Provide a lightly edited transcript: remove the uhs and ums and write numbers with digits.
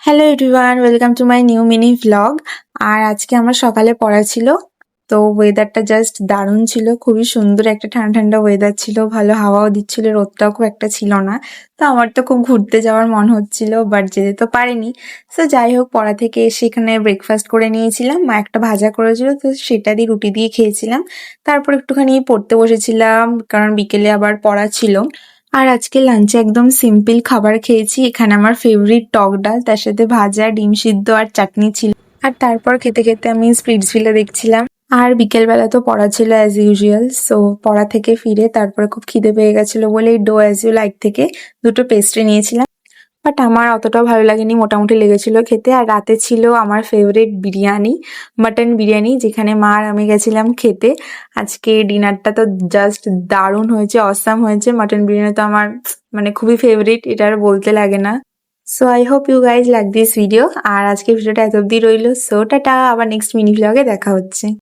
Hello everyone, welcome to my new mini vlog. আর আজকে আমার সকালে পড়া ছিল, তো ওয়েদারটা জাস্ট দারুণ ছিল। খুবই সুন্দর একটা ঠান্ডা ঠান্ডা ওয়েদার ছিল, ভালো হাওয়াও দিচ্ছিল, রোদটাও খুব একটা ছিল না। তো আমার তো খুব ঘুরতে যাওয়ার মন হচ্ছিল, বাট যেতে তো পারিনি। সো যাই হোক, পড়া থেকে এসে এখানে ব্রেকফাস্ট করে নিয়েছিলাম, মা একটা ভাজা করেছিল, তো সেটা দিয়ে রুটি দিয়ে খেয়েছিলাম। তারপর একটুখানি পড়তে বসেছিলাম, কারণ বিকেলে আবার পড়া ছিল। আর আজকে লাঞ্চে একদম সিম্পল খাবার খেয়েছি। এখানে আমার ফেভারিট টক ডাল, তার সাথে ভাজা, ডিম সিদ্ধ আর চাটনি ছিল। আর তারপর খেতে খেতে আমি স্প্লিটসভিলা দেখছিলাম। আর বিকেলবেলা তো পড়া ছিল অ্যাজ ইউজুয়াল। সো পড়া থেকে ফিরে তারপরে খুব খিদে পেয়ে গেছিল বলে ডো অ্যাজ ইউ লাইক থেকে দুটো পেস্ট্রি নিয়েছিলাম। বাট আমার অতটাও ভালো লাগেনি, মোটামুটি লেগেছিল খেতে। আর রাতে ছিল আমার ফেভারিট বিরিয়ানি, মাটন বিরিয়ানি, যেখানে মা আর আমি গেছিলাম খেতে। আজকে ডিনারটা তো জাস্ট দারুণ হয়েছে, অসাম হয়েছে। মাটন বিরিয়ানি তো আমার মানে খুবই ফেভারিট, এটা আর বলতে লাগে না। So I hope you guys like this video. আর আজকের ভিডিওটা এত অব্দি রইলো। সো টাটা, আবার নেক্সট মিনি ভ্লগে দেখা হচ্ছে।